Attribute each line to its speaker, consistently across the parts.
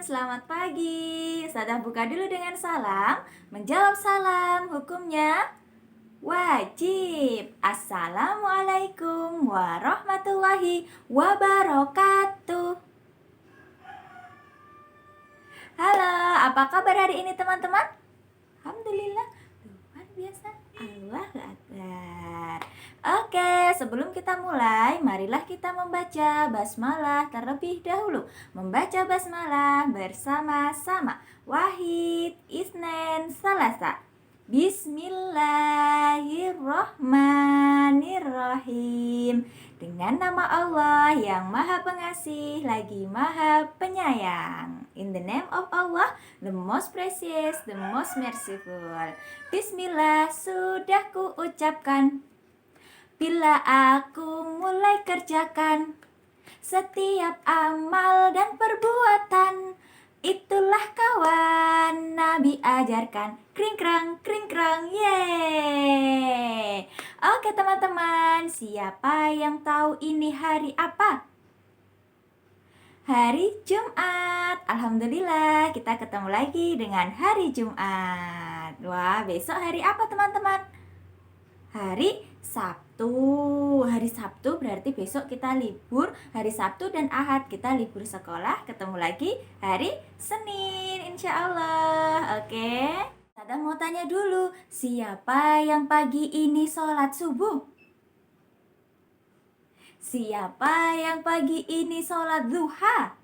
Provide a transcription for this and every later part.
Speaker 1: selamat pagi. Ustazah buka dulu dengan salam. Menjawab salam, hukumnya wajib. Assalamualaikum warahmatullahi wabarakatuh. Halo, apa kabar hari ini teman-teman? Alhamdulillah, luar biasa. Allahu Akbar. Oke, sebelum kita mulai, marilah kita membaca basmalah terlebih dahulu. Membaca basmalah bersama-sama. Wahid, Isnen, Salasa. Bismillahirrohmanirrohim. Dengan nama Allah yang Maha Pengasih lagi Maha Penyayang. In the name of Allah, the most precious, the most merciful. Bismillah sudah ku ucapkan. Bila aku mulai kerjakan setiap amal dan perbuatan, itulah kawan Nabi ajarkan. Kring krang, yeay. Oke teman-teman, siapa yang tahu ini hari apa? Hari Jumat. Alhamdulillah, kita ketemu lagi dengan hari Jumat. Wah, besok hari apa teman-teman? Hari Sabtu. Hari Sabtu berarti besok kita libur. Hari Sabtu dan Ahad kita libur sekolah. Ketemu lagi hari Senin, insya Allah. Oke. Saya mau tanya dulu, siapa yang pagi ini sholat subuh? Siapa yang pagi ini sholat duha?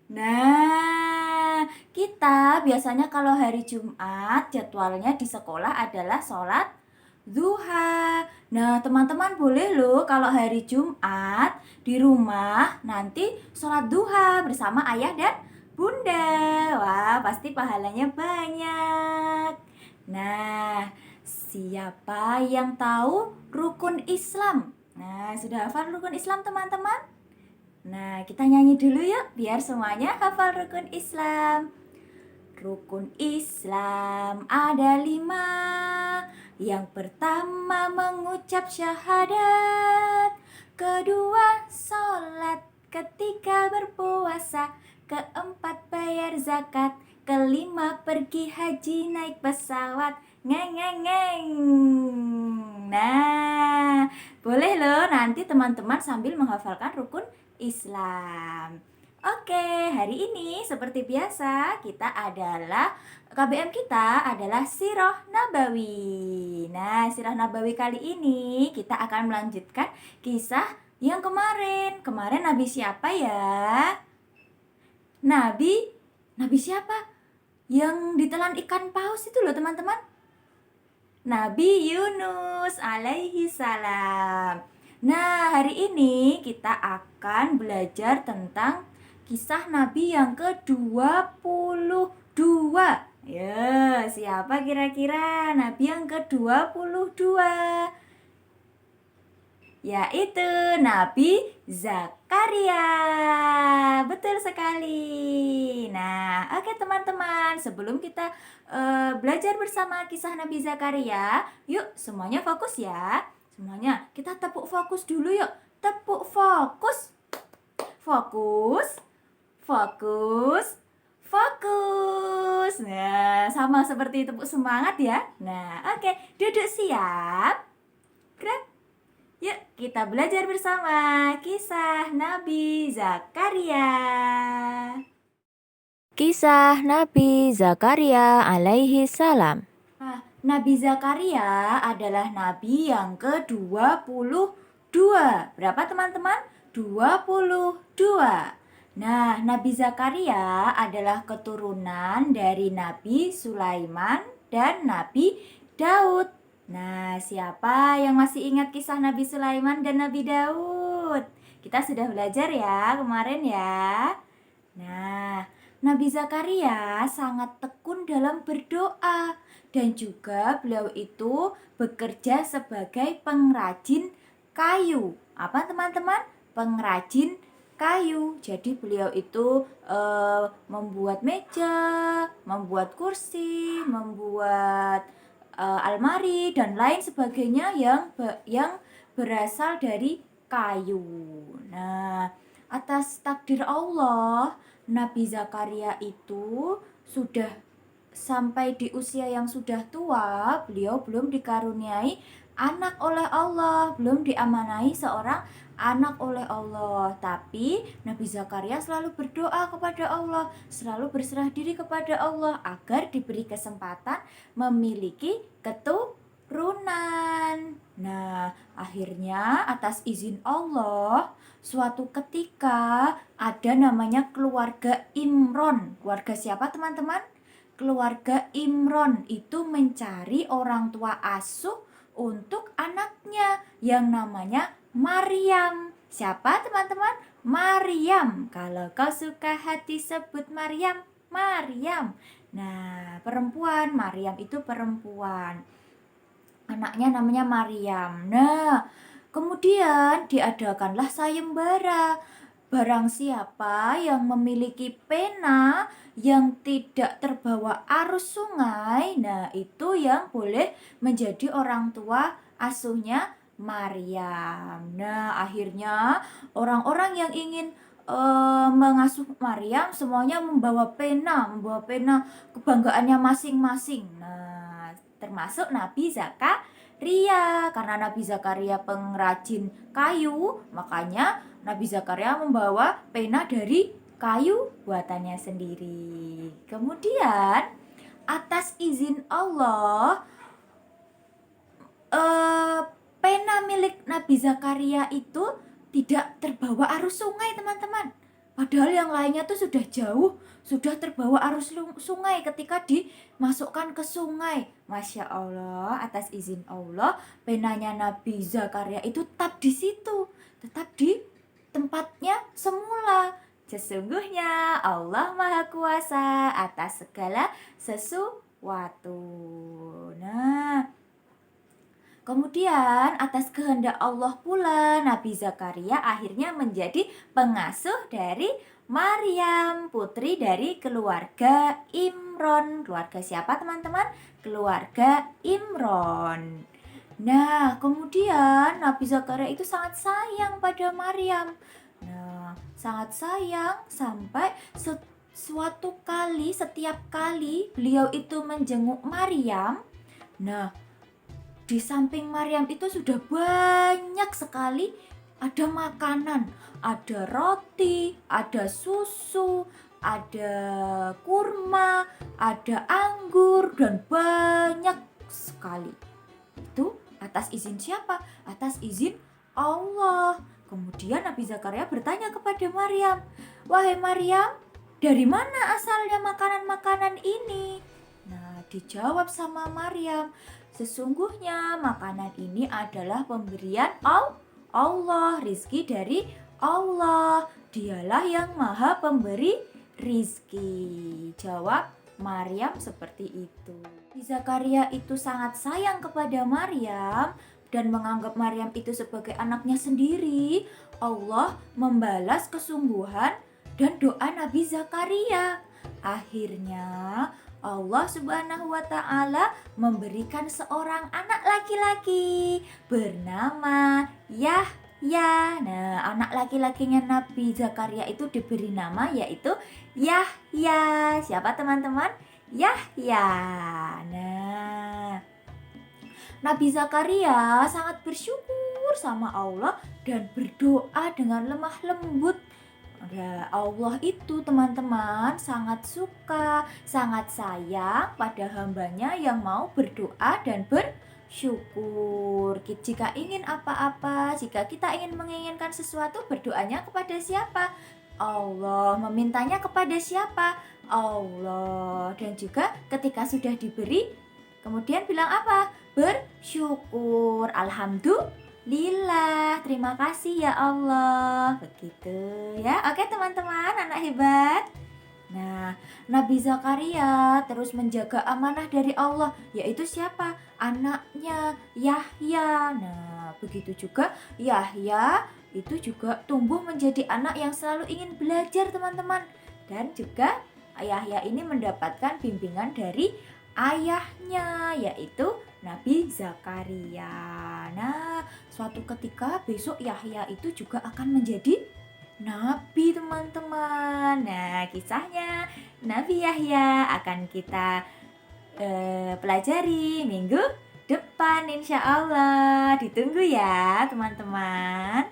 Speaker 1: Nah, kita biasanya kalau hari Jumat jadwalnya di sekolah adalah sholat duha. Nah, teman-teman boleh loh kalau hari Jumat di rumah nanti sholat duha bersama ayah dan bunda. Wah, pasti pahalanya banyak. Nah, siapa yang tahu rukun Islam? Nah, sudah hafal rukun Islam teman-teman? Nah, kita nyanyi dulu yuk biar semuanya hafal rukun Islam. Rukun Islam ada 5. Yang pertama mengucap syahadat, kedua sholat, ketiga berpuasa, keempat bayar zakat, kelima pergi haji naik pesawat. Ngeng. Nah, boleh loh nanti teman-teman sambil menghafalkan rukun Islam. Oke, hari ini seperti biasa kita adalah KBM kita adalah Sirah Nabawi. Nah, Sirah Nabawi kali ini kita akan melanjutkan kisah yang kemarin. Kemarin Nabi siapa ya? Nabi siapa? Yang ditelan ikan paus itu loh teman-teman. Nabi Yunus alaihi salam. Nah, hari ini kita akan belajar tentang kisah Nabi yang ke-22. Ya, siapa kira-kira Nabi yang ke-22? Yaitu Nabi Zakaria. Betul sekali. Nah, oke teman-teman, sebelum kita belajar bersama kisah Nabi Zakaria, yuk semuanya fokus ya. Semuanya, kita tepuk fokus dulu yuk. Tepuk fokus. Fokus. Fokus. Fokus. Nah, sama seperti tepuk semangat ya. Nah, oke, duduk siap. Gerak. Yuk, kita belajar bersama kisah Nabi Zakaria.
Speaker 2: Kisah Nabi Zakaria alaihi salam.
Speaker 1: Nah, Nabi Zakaria adalah nabi yang ke-22. Berapa teman-teman? 22. Nah, Nabi Zakaria adalah keturunan dari Nabi Sulaiman dan Nabi Daud. Nah, siapa yang masih ingat kisah Nabi Sulaiman dan Nabi Daud? Kita sudah belajar ya kemarin ya. Nah, Nabi Zakaria sangat tekun dalam berdoa dan juga beliau itu bekerja sebagai pengrajin kayu. Apa teman-teman? Pengrajin kayu. Jadi beliau itu membuat meja, membuat kursi, membuat almari dan lain sebagainya yang berasal dari kayu. Nah, atas takdir Allah, Nabi Zakaria itu sudah sampai di usia yang sudah tua, beliau belum dikaruniai anak oleh Allah, belum diamanai seorang anak oleh Allah. Tapi Nabi Zakaria selalu berdoa kepada Allah, selalu berserah diri kepada Allah agar diberi kesempatan memiliki keturunan. Nah, akhirnya atas izin Allah, suatu ketika ada namanya keluarga Imron. Keluarga siapa, teman-teman? Keluarga Imron itu mencari orang tua asuh untuk anaknya yang namanya Maryam. Siapa, teman-teman? Maryam. Kalau kau suka hati sebut Maryam, Maryam. Nah, perempuan, Maryam itu perempuan. Anaknya namanya Maryam. Nah, kemudian diadakanlah sayembara. Barang siapa yang memiliki pena yang tidak terbawa arus sungai, nah itu yang boleh menjadi orang tua asuhnya Maryam. Nah, akhirnya orang-orang yang ingin mengasuh Maryam semuanya membawa pena kebanggaannya masing-masing. Nah, termasuk Nabi Zakaria. Karena Nabi Zakaria pengrajin kayu, makanya Nabi Zakaria membawa pena dari kayu buatannya sendiri. Kemudian atas izin Allah, pena milik Nabi Zakaria itu tidak terbawa arus sungai, teman-teman. Padahal yang lainnya tuh sudah jauh, sudah terbawa arus sungai ketika dimasukkan ke sungai. Masya Allah, atas izin Allah, penanya Nabi Zakaria itu tetap di situ, tetap di tempatnya semula. Sesungguhnya Allah Maha Kuasa atas segala sesuatu. Nah, kemudian atas kehendak Allah pula Nabi Zakaria akhirnya menjadi pengasuh dari Maryam, putri dari keluarga Imron. Keluarga siapa, teman-teman? Keluarga Imron. Nah, kemudian Nabi Zakaria itu sangat sayang pada Maryam. Nah, sangat sayang sampai suatu kali, setiap kali beliau itu menjenguk Maryam. Nah, di samping Maryam itu sudah banyak sekali ada makanan, ada roti, ada susu, ada kurma, ada anggur, dan banyak sekali. Itu atas izin siapa? Atas izin Allah. Kemudian Nabi Zakaria bertanya kepada Maryam, "Wahai Maryam, dari mana asalnya makanan-makanan ini?" Nah, dijawab sama Maryam, "Sesungguhnya makanan ini adalah pemberian Allah, rizki dari Allah. Dialah yang maha pemberi rizki." Jawab Maryam seperti itu. Zakaria itu sangat sayang kepada Maryam dan menganggap Maryam itu sebagai anaknya sendiri. Allah membalas kesungguhan dan doa Nabi Zakaria. Akhirnya Allah Subhanahu wa Ta'ala memberikan seorang anak laki-laki bernama Yahya. Nah, anak laki-lakinya Nabi Zakaria itu diberi nama yaitu Yahya. Siapa, teman-teman? Yahya. Nah, Nabi Zakaria sangat bersyukur sama Allah dan berdoa dengan lemah lembut. Nah, Allah itu, teman-teman, sangat suka, sangat sayang pada hambanya yang mau berdoa dan bersyukur. Jika ingin apa-apa, jika kita ingin menginginkan sesuatu, berdoanya kepada siapa? Allah. Memintanya kepada siapa? Allah. Dan juga ketika sudah diberi, kemudian bilang apa? Bersyukur. Alhamdulillah, terima kasih ya Allah. Begitu ya. Oke, teman-teman, anak hebat. Nah, Nabi Zakaria terus menjaga amanah dari Allah, yaitu siapa? Anaknya Yahya. Nah, begitu juga Yahya itu juga tumbuh menjadi anak yang selalu ingin belajar, teman-teman. Dan juga Yahya ini mendapatkan bimbingan dari ayahnya, yaitu Nabi Zakaria. Nah, suatu ketika besok Yahya itu juga akan menjadi nabi, teman-teman. Nah, kisahnya Nabi Yahya akan kita pelajari minggu depan insya Allah. Ditunggu ya teman-teman.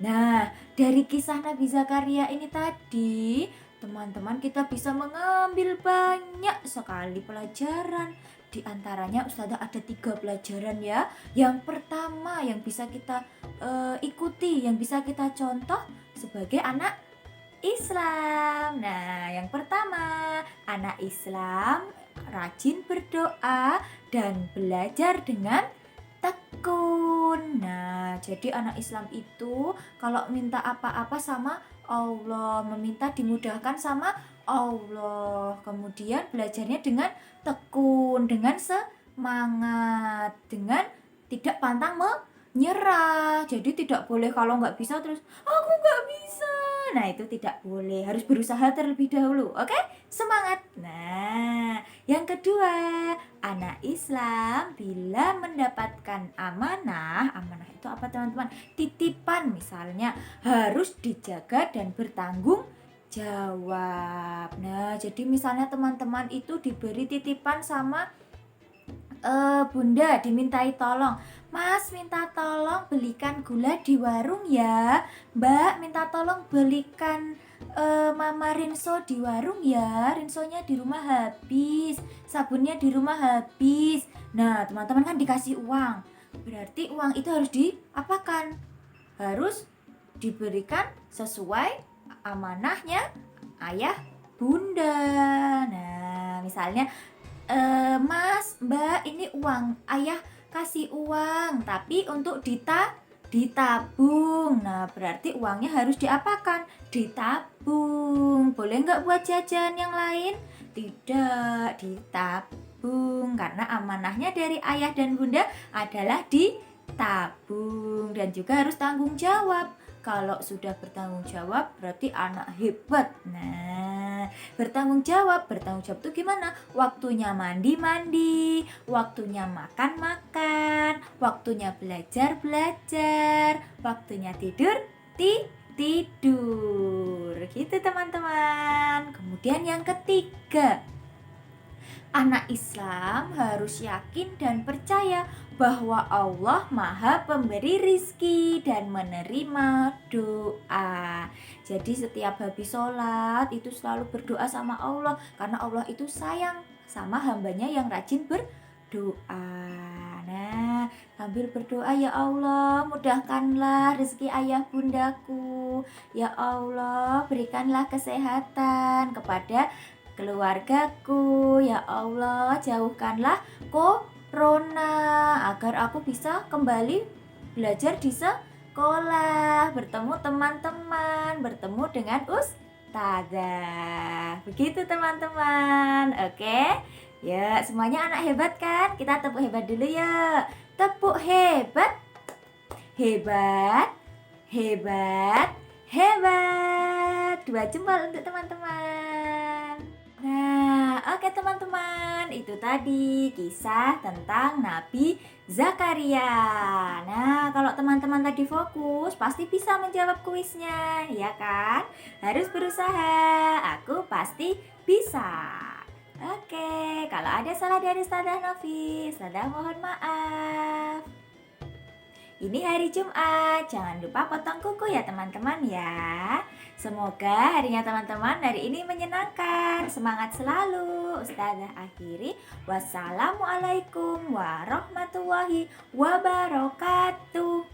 Speaker 1: Nah, dari kisah Nabi Zakaria ini tadi, teman-teman kita bisa mengambil banyak sekali pelajaran. Di antaranya Ustazah ada 3 pelajaran ya. Yang pertama yang bisa kita ikuti, yang bisa kita contoh sebagai anak Islam. Nah, yang pertama, anak Islam rajin berdoa dan belajar dengan tekun. Nah, jadi anak Islam itu kalau minta apa-apa sama Allah, meminta dimudahkan sama Allah. Kemudian belajarnya dengan tekun, dengan semangat, dengan tidak pantang menyerah. Jadi tidak boleh kalau nggak bisa terus aku nggak bisa. Nah, itu tidak boleh. Harus berusaha terlebih dahulu. Oke? Semangat. Nah, yang kedua, anak Islam bila mendapatkan amanah itu apa teman-teman? Titipan misalnya harus dijaga dan bertanggung jawab. Nah, jadi misalnya teman-teman itu diberi titipan sama bunda, dimintai tolong, Mas minta tolong belikan gula di warung ya, Mbak minta tolong belikan Mama rinso di warung ya, rinsonya di rumah habis, sabunnya di rumah habis. Nah, teman-teman kan dikasih uang, berarti uang itu harus diapakan? Harus diberikan sesuai amanahnya ayah bunda. Nah, misalnya Mas, Mbak, ini uang. Ayah kasih uang, tapi untuk ditabung. Nah, berarti uangnya harus diapakan? Ditabung. Boleh nggak buat jajan yang lain? Tidak, ditabung. Karena amanahnya dari ayah dan bunda adalah ditabung. Dan juga harus tanggung jawab. Kalau sudah bertanggung jawab, berarti anak hebat. Nah, bertanggung jawab itu gimana? Waktunya mandi, waktunya makan, waktunya belajar, waktunya tidur, tidur. Gitu teman-teman. Kemudian yang ketiga, anak Islam harus yakin dan percaya bahwa Allah Maha Pemberi rizki dan menerima doa. Jadi setiap habis sholat itu selalu berdoa sama Allah, karena Allah itu sayang sama hambanya yang rajin berdoa. Nah, sambil berdoa, ya Allah mudahkanlah rezeki ayah bundaku, ya Allah berikanlah kesehatan kepada keluargaku, ya Allah jauhkanlah corona agar aku bisa kembali belajar di sekolah, bertemu teman-teman, bertemu dengan ustazah. Begitu teman-teman. Oke? Ya, semuanya anak hebat kan? Kita tepuk hebat dulu ya. Tepuk hebat. Hebat. Hebat. Hebat. 2 jempol untuk teman-teman. Nah, oke teman-teman, itu tadi kisah tentang Nabi Zakaria. Nah, kalau teman-teman tadi fokus, pasti bisa menjawab kuisnya, ya kan? Harus berusaha, aku pasti bisa. Oke, kalau ada salah dari Ustazah Novi, Ustazah mohon maaf. Ini hari Jumat, jangan lupa potong kuku ya teman-teman ya. Semoga harinya teman-teman hari ini menyenangkan. Semangat selalu. Ustazah akhiri. Wassalamualaikum warahmatullahi wabarakatuh.